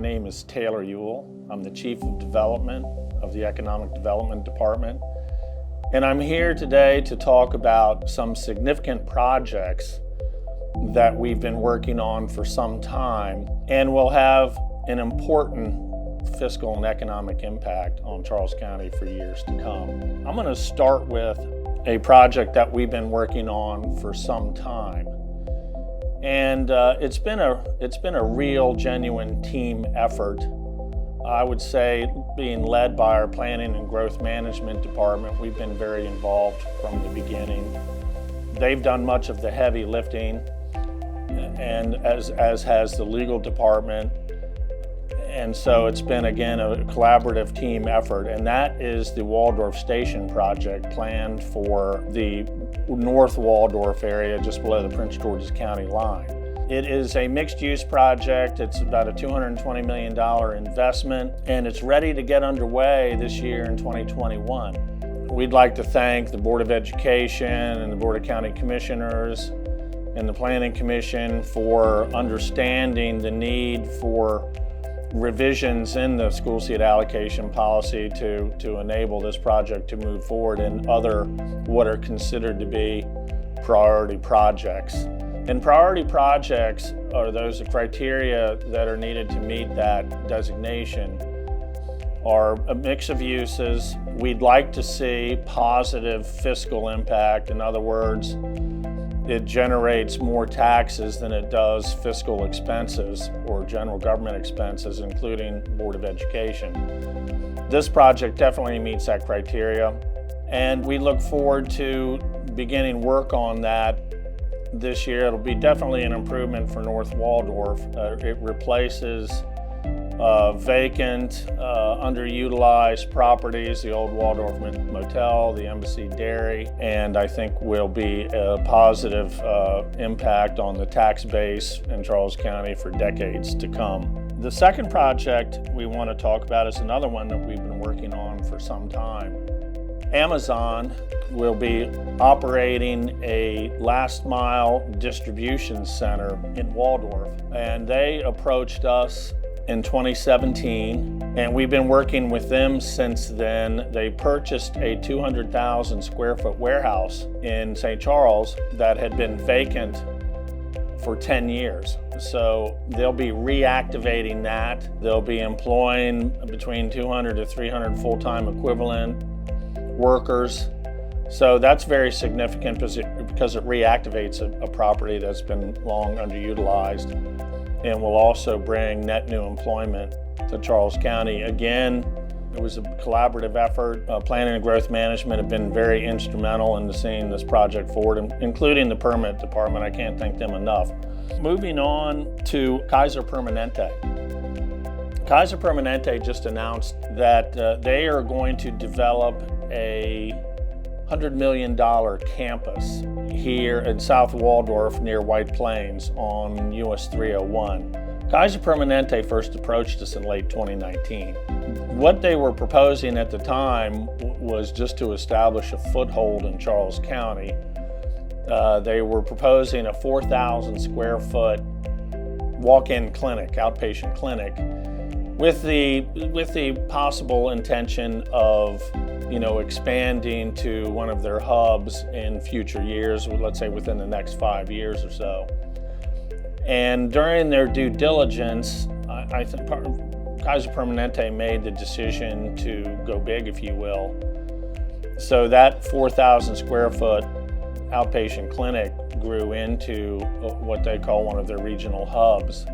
name is Taylor Yewell. I'm the Chief of Development of the Economic Development Department. And I'm here today to talk about some significant projects that we've been working on for some time and will have an important fiscal and economic impact on Charles County for years to come. I'm going to start with a project that we've been working on for some time. And it's been a real, genuine team effort. I would say being led by our Planning and Growth Management Department. We've been very involved from the beginning. They've done much of the heavy lifting, and as has the legal department. And so it's been, again, a collaborative team effort, and that is the Waldorf Station project planned for the North Waldorf area just below the Prince George's County line. It is a mixed-use project. It's about a $220 million investment, and it's ready to get underway this year in 2021. We'd like to thank the Board of Education and the Board of County Commissioners and the Planning Commission for understanding the need for revisions in the school seat allocation policy to enable this project to move forward in other what are considered to be priority projects. And priority projects are those criteria that are needed to meet that designation are a mix of uses. We'd like to see positive fiscal impact. In other words, it generates more taxes than it does fiscal expenses or general government expenses, including Board of Education. This project definitely meets that criteria, and we look forward to beginning work on that this year. It'll be definitely an improvement for North Waldorf. It replaces vacant, underutilized properties, the old Waldorf Motel, the Embassy Dairy, and I think will be a positive impact on the tax base in Charles County for decades to come. The second project we want to talk about is another one that we've been working on for some time. Amazon will be operating a last mile distribution center in Waldorf, and they approached us in 2017, and we've been working with them since then. They purchased a 200,000 square foot warehouse in St. Charles that had been vacant for 10 years. So they'll be reactivating that. They'll be employing between 200 to 300 full-time equivalent workers. So that's very significant because it reactivates a property that's been long underutilized, and will also bring net new employment to Charles County. Again, it was a collaborative effort. Planning and Growth Management have been very instrumental in seeing this project forward, including the permit department. I can't thank them enough. Moving on to Kaiser Permanente. Kaiser Permanente just announced that they are going to develop a $100 million campus here in South Waldorf near White Plains on US 301. Kaiser Permanente first approached us in late 2019. What they were proposing at the time was just to establish a foothold in Charles County. They were proposing a 4,000 square foot walk-in clinic, outpatient clinic, with the possible intention of expanding to one of their hubs in future years, let's say within the next 5 years or so. And during their due diligence, I think Kaiser Permanente made the decision to go big, if you will. So that 4,000 square foot outpatient clinic grew into what they call one of their regional hubs.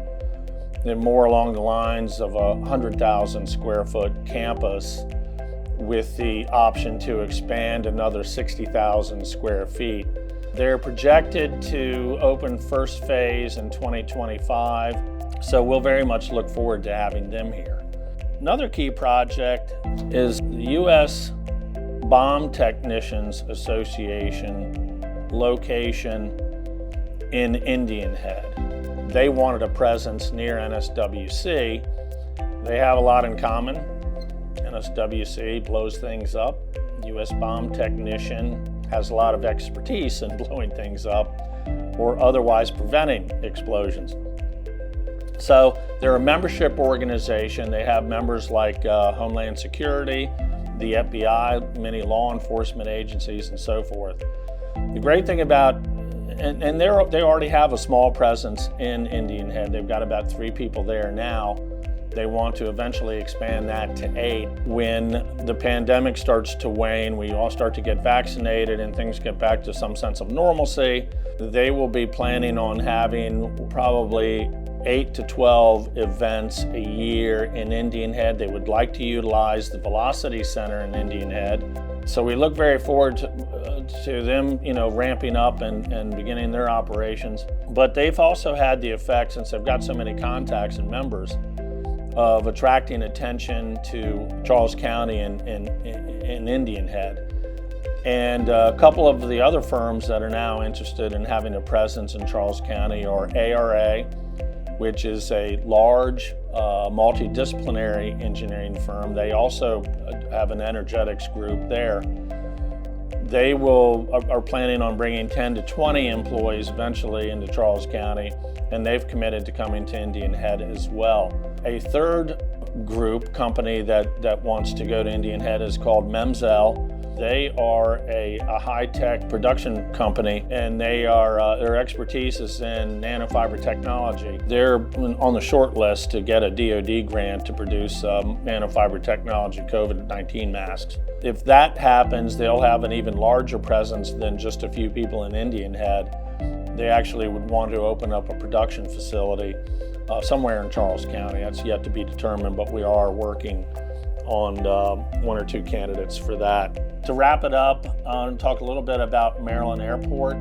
They're more along the lines of a 100,000 square foot campus with the option to expand another 60,000 square feet. They're projected to open first phase in 2025, so we'll very much look forward to having them here. Another key project is the U.S. Bomb Technicians Association location in Indian Head. They wanted a presence near NSWC. They have a lot in common. NSWC blows things up. U.S. Bomb Technician has a lot of expertise in blowing things up or otherwise preventing explosions. So they're a membership organization. They have members like Homeland Security, the FBI, many law enforcement agencies, and so forth. The great thing about, and they already have a small presence in Indian Head. They've got about 3 people there now. They want to eventually expand that to 8. When the pandemic starts to wane, we all start to get vaccinated and things get back to some sense of normalcy, they will be planning on having probably 8 to 12 events a year in Indian Head. They would like to utilize the Velocity Center in Indian Head. So we look very forward to them, ramping up and beginning their operations. But they've also had the effect, since they've got so many contacts and members, of attracting attention to Charles County and Indian Head. And a couple of the other firms that are now interested in having a presence in Charles County are ARA, which is a large multidisciplinary engineering firm. They also have an energetics group there. They are planning on bringing 10 to 20 employees eventually into Charles County, and they've committed to coming to Indian Head as well. A third company that wants to go to Indian Head is called Memzel. They are a high-tech production company, and their expertise is in nanofiber technology. They're on the short list to get a DoD grant to produce nanofiber technology COVID-19 masks. If that happens, they'll have an even larger presence than just a few people in Indian Head. They actually would want to open up a production facility somewhere in Charles County. That's yet to be determined, but we are working on 1 or 2 candidates for that. To wrap it up, talk a little bit about Maryland Airport.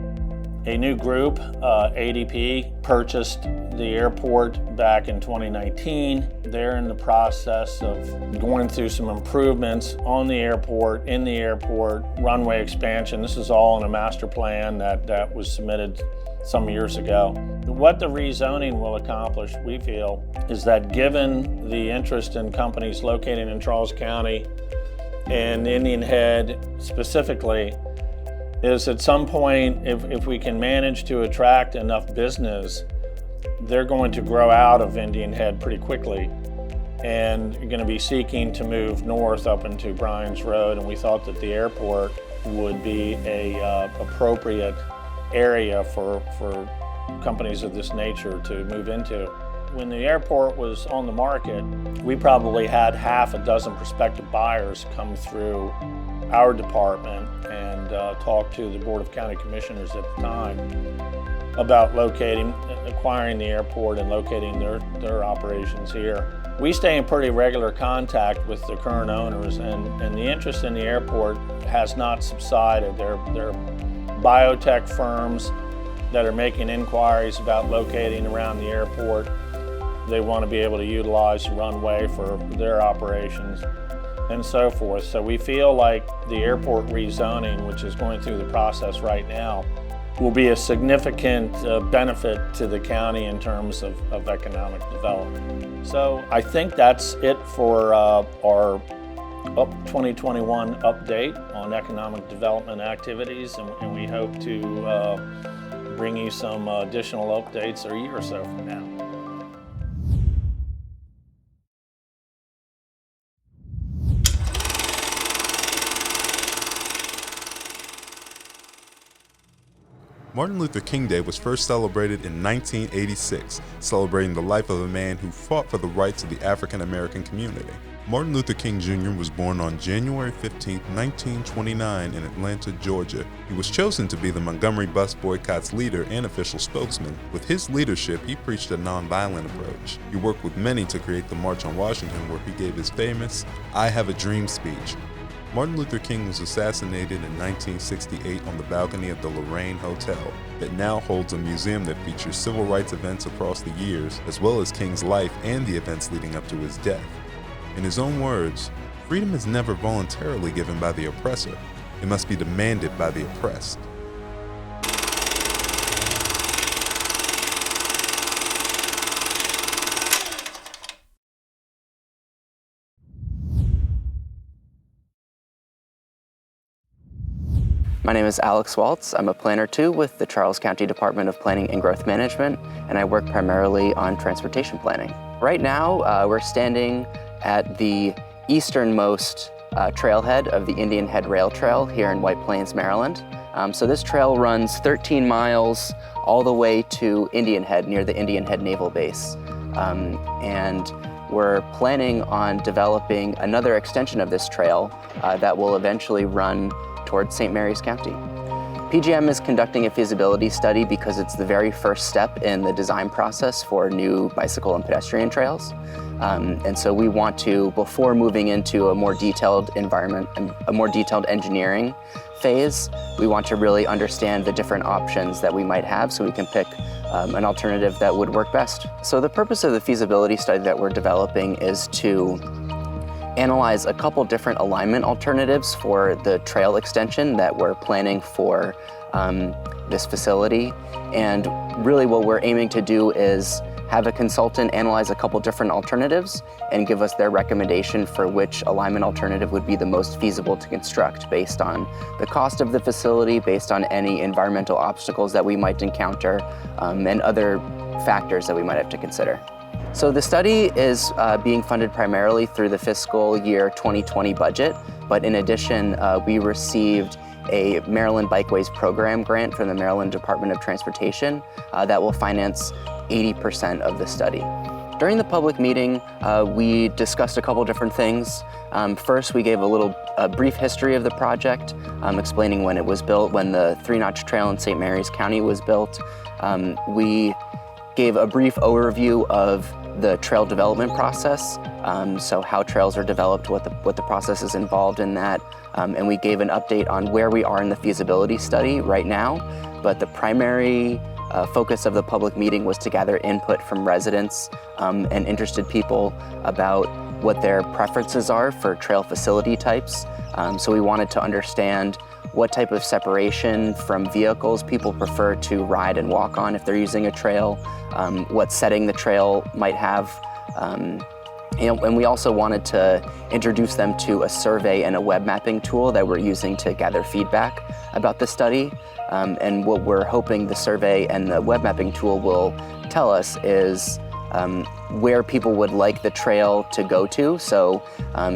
A new group, ADP, purchased the airport back in 2019. They're in the process of going through some improvements on the airport, in the airport, runway expansion. This is all in a master plan that was submitted some years ago. What the rezoning will accomplish, we feel, is that given the interest in companies located in Charles County and Indian Head specifically, is at some point, if we can manage to attract enough business, they're going to grow out of Indian Head pretty quickly, and you're going to be seeking to move north up into Bryan's Road, and we thought that the airport would be a appropriate area for companies of this nature to move into. When the airport was on the market, we probably had half a dozen prospective buyers come through our department and talk to the Board of County Commissioners at the time about acquiring the airport and locating their operations here. We stay in pretty regular contact with the current owners, and the interest in the airport has not subsided. They're biotech firms that are making inquiries about locating around the airport. They want to be able to utilize the runway for their operations and so forth. So we feel like the airport rezoning, which is going through the process right now, will be a significant benefit to the county in terms of economic development. So I think that's it for our 2021 update on economic development activities, and we hope to bring you some additional updates a year or so from now. Martin Luther King Day was first celebrated in 1986, celebrating the life of a man who fought for the rights of the African American community. Martin Luther King Jr. was born on January 15, 1929 in Atlanta, Georgia. He was chosen to be the Montgomery bus boycott's leader and official spokesman. With his leadership, he preached a nonviolent approach. He worked with many to create the March on Washington, where he gave his famous "I Have a Dream" speech. Martin Luther King was assassinated in 1968 on the balcony of the Lorraine Hotel that now holds a museum that features civil rights events across the years, as well as King's life and the events leading up to his death. In his own words, freedom is never voluntarily given by the oppressor. It must be demanded by the oppressed. My name is Alex Waltz. I'm a planner too with the Charles County Department of Planning and Growth Management, and I work primarily on transportation planning. Right now, we're standing at the easternmost trailhead of the Indian Head Rail Trail here in White Plains, Maryland. So this trail runs 13 miles all the way to Indian Head, near the Indian Head Naval Base. And we're planning on developing another extension of this trail that will eventually run towards St. Mary's County. PGM is conducting a feasibility study because it's the very first step in the design process for new bicycle and pedestrian trails. And so we want to, before moving into a more detailed environment and a more detailed engineering phase, we want to really understand the different options that we might have so we can pick an alternative that would work best. So the purpose of the feasibility study that we're developing is to analyze a couple different alignment alternatives for the trail extension that we're planning for this facility. And really what we're aiming to do is have a consultant analyze a couple different alternatives and give us their recommendation for which alignment alternative would be the most feasible to construct based on the cost of the facility, based on any environmental obstacles that we might encounter, and other factors that we might have to consider. So the study is being funded primarily through the fiscal year 2020 budget, but in addition, we received a Maryland Bikeways Program grant from the Maryland Department of Transportation that will finance 80% of the study. During the public meeting, we discussed a couple different things. First, we gave a brief history of the project, explaining when it was built, when the 3-notch trail in St. Mary's County was built. We gave a brief overview of the trail development process, so how trails are developed, what the process is involved in that, and we gave an update on where we are in the feasibility study right now. But the primary focus of the public meeting was to gather input from residents and interested people about what their preferences are for trail facility types. So we wanted to understand what type of separation from vehicles people prefer to ride and walk on if they're using a trail, what setting the trail might have. And we also wanted to introduce them to a survey and a web mapping tool that we're using to gather feedback about the study. And what we're hoping the survey and the web mapping tool will tell us is where people would like the trail to go to. So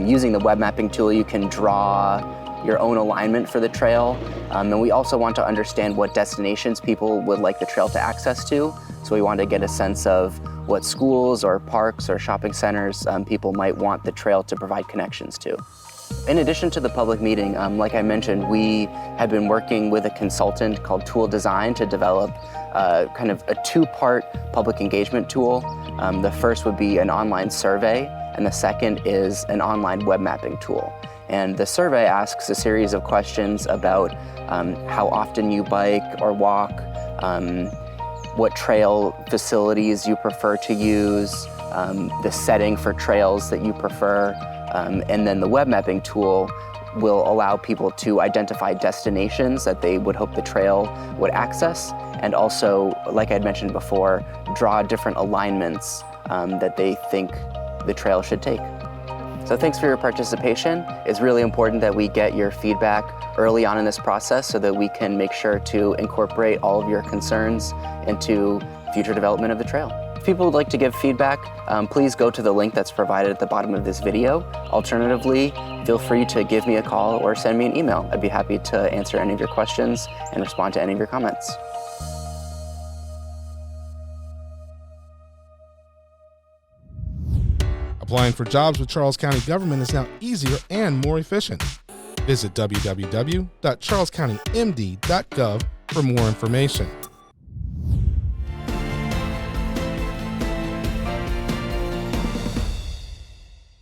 using the web mapping tool, you can draw your own alignment for the trail. And we also want to understand what destinations people would like the trail to access to. So we want to get a sense of what schools or parks or shopping centers people might want the trail to provide connections to. In addition to the public meeting, like I mentioned, we had been working with a consultant called Tool Design to develop kind of a 2-part public engagement tool. The first would be an online survey, and the second is an online web mapping tool. And the survey asks a series of questions about how often you bike or walk, what trail facilities you prefer to use, the setting for trails that you prefer, and then the web mapping tool will allow people to identify destinations that they would hope the trail would access, and also, like I'd mentioned before, draw different alignments that they think the trail should take. So thanks for your participation. It's really important that we get your feedback early on in this process so that we can make sure to incorporate all of your concerns into future development of the trail. If people would like to give feedback, please go to the link that's provided at the bottom of this video. Alternatively, feel free to give me a call or send me an email. I'd be happy to answer any of your questions and respond to any of your comments. Applying for jobs with Charles County government is now easier and more efficient. Visit www.charlescountymd.gov for more information.